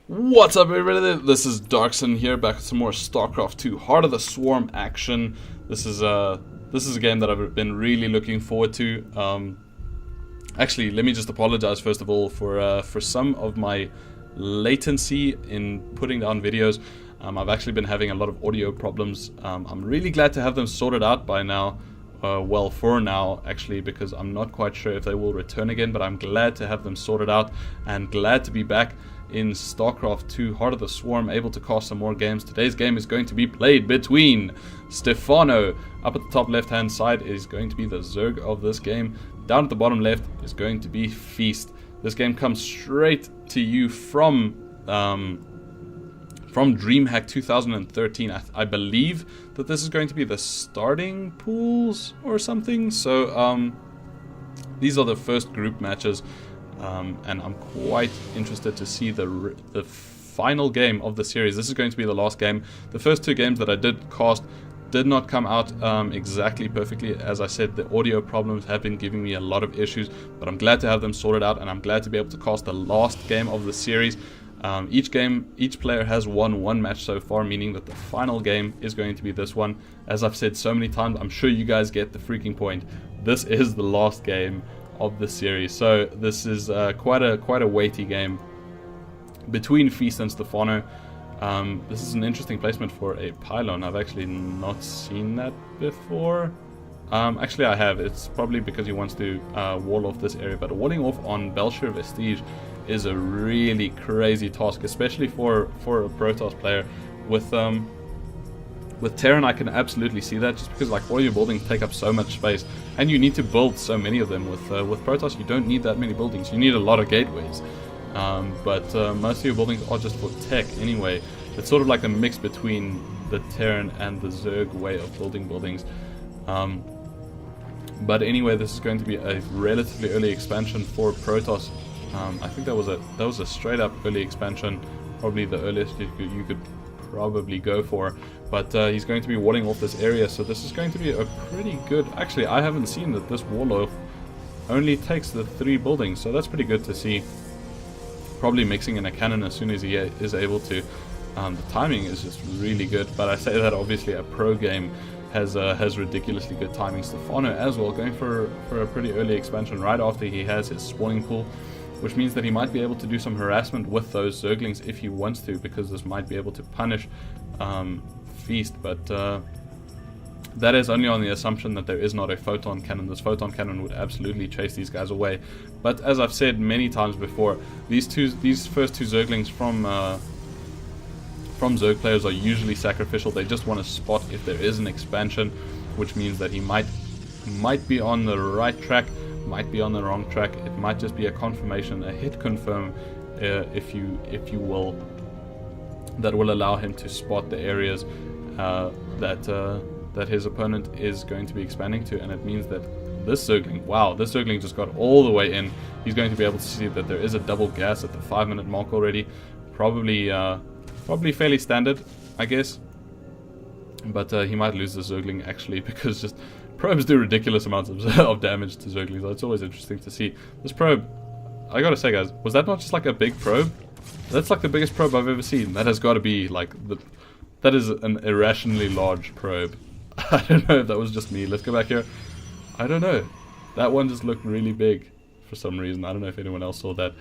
What's up, everybody? This is Darksinne here, back with some more StarCraft 2 Heart of the Swarm action. This is a game that I've been really looking forward to. Actually, let me just apologize first of all for some of my latency in putting down videos. I've actually been having a lot of audio problems. I'm really glad to have them sorted out by now. Well, for now, actually, because I'm not quite sure if they will return again, but I'm glad to have them sorted out and glad to be back in StarCraft 2 Heart of the Swarm, able to cast some more games. Today's game is going to be played between Stephano. Up at the top left hand side is going to be the Zerg of this game. Down at the bottom left is going to be Feast. This game comes straight to you from Dreamhack 2013. I believe that this is going to be the starting pools or something. So these are the first group matches. And I'm quite interested to see the final game of the series. This is going to be the last game. The first two games that I did cast did not come out exactly perfectly. As I said, the audio problems have been giving me a lot of issues, but I'm glad to have them sorted out, and I'm glad to be able to cast the last game of the series. Each player has won one match so far, meaning that the final game is going to be this one. As I've said so many times, I'm sure you guys get the freaking point. This is the last game of the series, so this is quite a weighty game between Feast and Stephano. This is an interesting placement for a pylon. I've actually not seen that before. Actually, I have. It's probably because he wants to wall off this area, but walling off on Belshire Vestige is a really crazy task, especially for a Protoss player. With Terran, I can absolutely see that, just because like all your buildings take up so much space, and you need to build so many of them. With Protoss, you don't need that many buildings. You need a lot of gateways, but most of your buildings are just for tech anyway. It's sort of like a mix between the Terran and the Zerg way of building buildings. But anyway, this is going to be a relatively early expansion for Protoss. I think that was a straight up early expansion, probably the earliest you could probably go for, but he's going to be walling off this area, so this is going to be a pretty good. Actually, I haven't seen that this wall off only takes the 3 buildings, so that's pretty good to see. Probably mixing in a cannon as soon as he is able to. The timing is just really good, but I say that obviously a pro game has ridiculously good timing. Stephano as well, going for a pretty early expansion right after he has his spawning pool, which means that he might be able to do some harassment with those Zerglings if he wants to, because this might be able to punish Feast, but that is only on the assumption that there is not a photon cannon. This photon cannon would absolutely chase these guys away, but as I've said many times before, these first two Zerglings from Zerg players are usually sacrificial. They just want to spot if there is an expansion, which means that he might be on the right track, might be on the wrong track. It might just be a confirmation, a hit confirm, if you will, that will allow him to spot the areas that his opponent is going to be expanding to, and it means that this Zergling, wow, this Zergling just got all the way in. He's going to be able to see that there is a double gas at the 5-minute mark already. Probably fairly standard, I guess, but he might lose the Zergling actually, because just probes do ridiculous amounts of damage to Zerglings. So it's always interesting to see. This probe, I gotta say guys, was that not just like a big probe? That's like the biggest probe I've ever seen. That has got to be like that is an irrationally large probe. I don't know if that was just me. Let's go back here. I don't know. That one just looked really big for some reason. I don't know if anyone else saw that.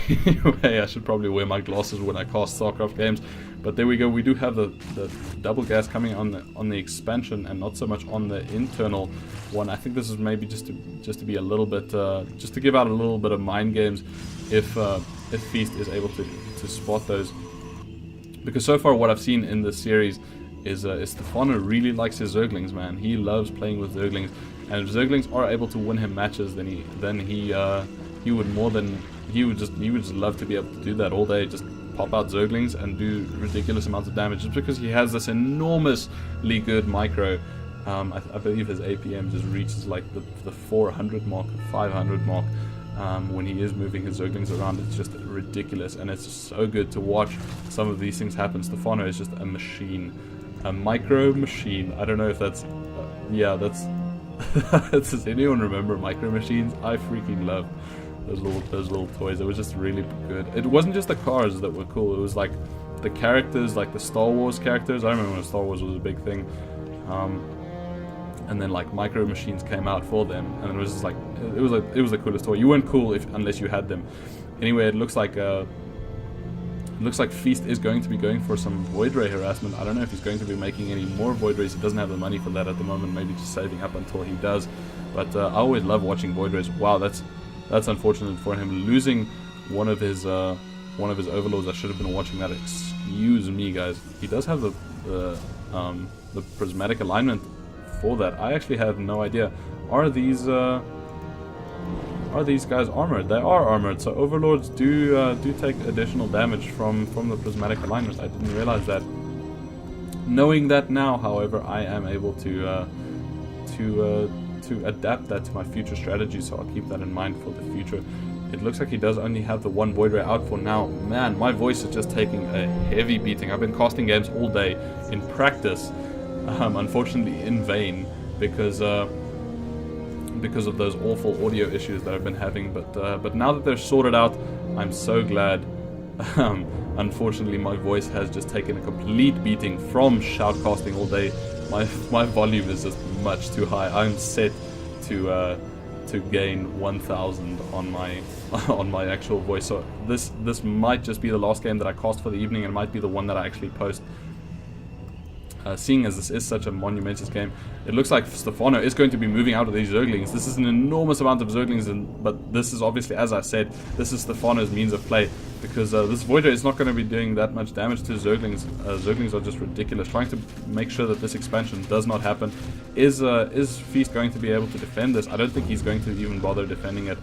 Anyway, I should probably wear my glasses when I cast StarCraft games. But there we go. We do have the double gas coming on the expansion, and not so much on the internal one. I think this is maybe just to be a little bit, just to give out a little bit of mind games, if Feast is able to spot those. Because so far what I've seen in this series is Stephano really likes his Zerglings, man. He loves playing with Zerglings, and if Zerglings are able to win him matches, then he would just love to be able to do that all day. Just pop out Zerglings and do ridiculous amounts of damage, just because he has this enormously good micro. I believe his APM just reaches like the 400 mark, 500 mark. When he is moving his Zerglings around, it's just ridiculous, and it's just so good to watch some of these things happen. Stephano is just a machine, a micro machine. I don't know if that's, yeah, that's. Does anyone remember micro machines? I freaking love those little toys. It was just really good. It wasn't just the cars that were cool. It was like the characters, like the Star Wars characters. I remember when Star Wars was a big thing. And then like Micro Machines came out for them, and it was just like it was the coolest toy. You weren't cool unless you had them. Anyway, it looks like Feast is going to be going for some Void Ray harassment. I don't know if he's going to be making any more Void Rays. He doesn't have the money for that at the moment. Maybe just saving up until he does. But I always love watching Void Rays. Wow, that's unfortunate for him, losing one of his overlords. I should have been watching that. Excuse me, guys. He does have the prismatic alignment for that. I actually have no idea. Are these guys armored? They are armored, so overlords do take additional damage from the prismatic alignment. I didn't realize that. Knowing that now, however, I am able to adapt that to my future strategy, so I'll keep that in mind for the future. It looks like he does only have the one Void Ray out for now. Man, my voice is just taking a heavy beating. I've been casting games all day in practice, unfortunately in vain, because of those awful audio issues that I've been having. But now that they're sorted out, I'm so glad. Unfortunately, my voice has just taken a complete beating from shoutcasting all day. My volume is just much too high. I'm set to gain 1,000 on my actual voice. So this might just be the last game that I cast for the evening, and it might be the one that I actually post. Seeing as this is such a monumentous game, it looks like Stephano is going to be moving out of these Zerglings. This is an enormous amount of Zerglings, but this is obviously, as I said, this is Stephano's means of play, because this Void Ray is not going to be doing that much damage to Zerglings. Zerglings are just ridiculous. Trying to make sure that this expansion does not happen. Is Feast going to be able to defend this? I don't think he's going to even bother defending it,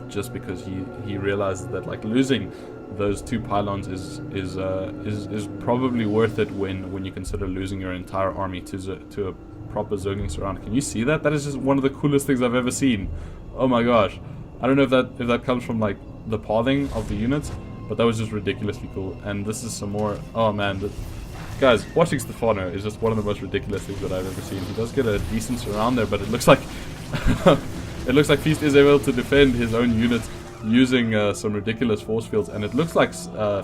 just because he realizes that like losing those two pylons is probably worth it when you consider losing your entire army to a proper Zergling surround. Can you see that? That is just one of the coolest things I've ever seen. Oh my gosh. I don't know if that comes from like the pathing of the units, but that was just ridiculously cool. And this is some more. Oh man, guys, watching Stephano is just one of the most ridiculous things that I've ever seen. He does get a decent surround there, but it looks like Feast is able to defend his own units using some ridiculous force fields, and it looks like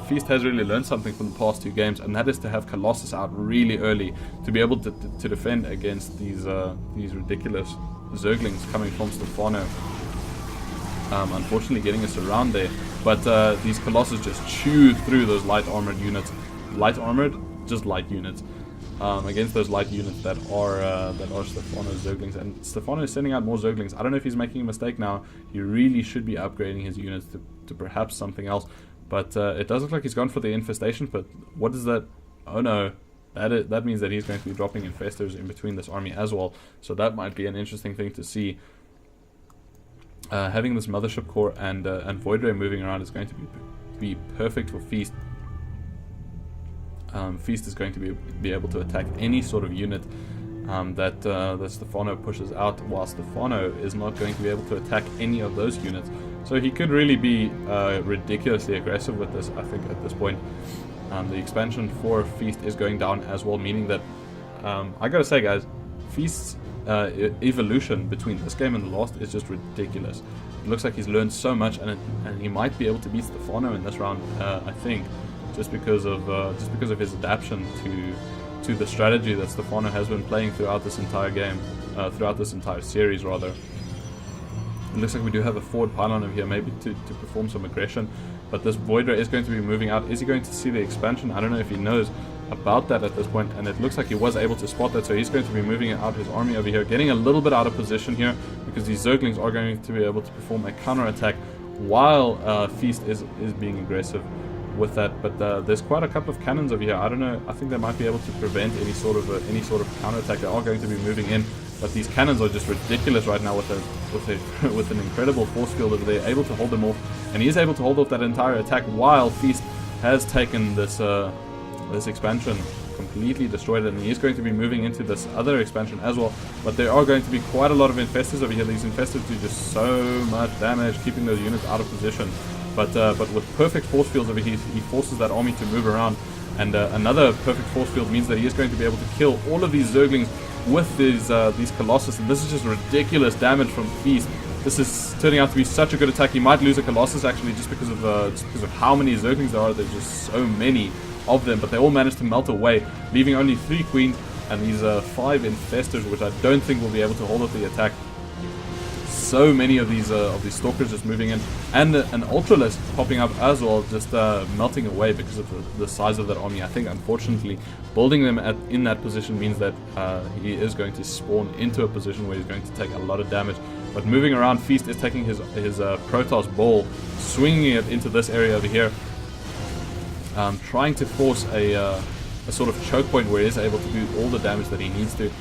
Feast has really learned something from the past two games, and that is to have Colossus out really early to be able to defend against these ridiculous Zerglings coming from Stephano. Unfortunately getting us around there, but these Colossus just chew through those light armored units. Light armored, just light units. Against those light units that are Stephano's Zerglings, and Stephano is sending out more Zerglings. I don't know if he's making a mistake now. He really should be upgrading his units to perhaps something else, but it does look like he's gone for the infestation. But what is that? Oh no, that means that he's going to be dropping infestors in between this army as well. So that might be an interesting thing to see. Having this Mothership Core and Void Ray moving around is going to be perfect for Feast. Feast is going to be able to attack any sort of unit that Stephano pushes out, while Stephano is not going to be able to attack any of those units. So he could really be ridiculously aggressive with this, I think, at this point. The expansion for Feast is going down as well, meaning that, I gotta say guys, Feast's evolution between this game and the last is just ridiculous. It looks like he's learned so much, and he might be able to beat Stephano in this round, I think. Just because of his adaptation to the strategy that Stephano has been playing throughout this entire game, throughout this entire series rather. It looks like we do have a forward pylon over here, maybe to perform some aggression, but this Void Ray is going to be moving out. Is he going to see the expansion? I don't know if he knows about that at this point, and it looks like he was able to spot that, so he's going to be moving out his army over here, getting a little bit out of position here, because these Zerglings are going to be able to perform a counter-attack while Feast is being aggressive with that. But there's quite a couple of cannons over here. I don't know, I think they might be able to prevent any sort of counterattack. They are going to be moving in, but these cannons are just ridiculous right now with an incredible force field that they're able to hold them off, and he is able to hold off that entire attack while Feast has taken this expansion, completely destroyed it, and he is going to be moving into this other expansion as well. But there are going to be quite a lot of infestors over here. These infestors do just so much damage, keeping those units out of position. But with perfect force fields over here, he forces that army to move around, and another perfect force field means that he is going to be able to kill all of these Zerglings with these Colossus, and this is just ridiculous damage from Feast. This is turning out to be such a good attack. He might lose a Colossus actually just because of how many Zerglings there are. There's just so many of them, but they all managed to melt away, leaving only 3 queens and these 5 infestors, which I don't think will be able to hold up the attack. So many of these stalkers just moving in, and an Ultralisk popping up as well, just melting away because of the size of that army. I think unfortunately building them in that position means that he is going to spawn into a position where he's going to take a lot of damage. But moving around, Feast is taking his Protoss ball, swinging it into this area over here, trying to force a sort of choke point where he is able to do all the damage that he needs to.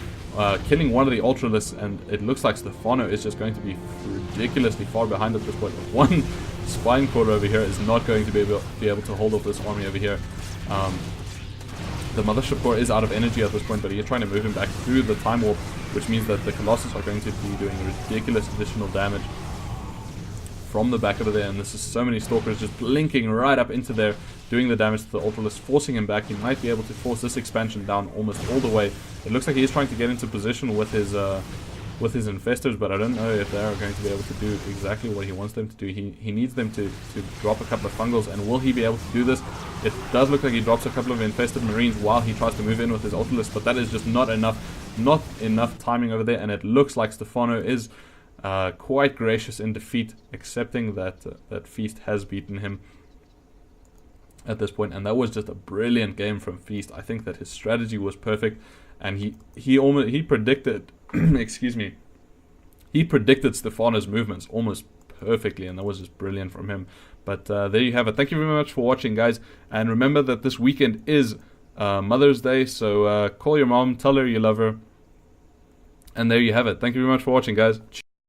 Killing one of the Ultralisks, and it looks like Stephano is just going to be ridiculously far behind at this point. One Spine Quarter over here is not going to be able to hold off this army over here. The Mothership Core is out of energy at this point, but you're trying to move him back through the Time Warp, which means that the Colossus are going to be doing ridiculous additional damage from the back over there. And this is so many Stalkers just blinking right up into there, doing the damage to the Ultralisk, forcing him back. He might be able to force this expansion down almost all the way. It looks like he is trying to get into position with his infestors, but I don't know if they are going to be able to do exactly what he wants them to do. He needs them to drop a couple of fungals, and will he be able to do this? It does look like he drops a couple of infested marines while he tries to move in with his Ultralisk, but that is just not enough timing over there, and it looks like Stephano is quite gracious in defeat, accepting that Feast has beaten him at this point. And that was just a brilliant game from Feast. I think that his strategy was perfect, and he predicted excuse me, he predicted Stephano's movements almost perfectly, and that was just brilliant from him. But there you have it. Thank you very much for watching, guys, and remember that this weekend is Mother's Day, so call your mom, tell her you love her, and there you have it. Thank you very much for watching, guys.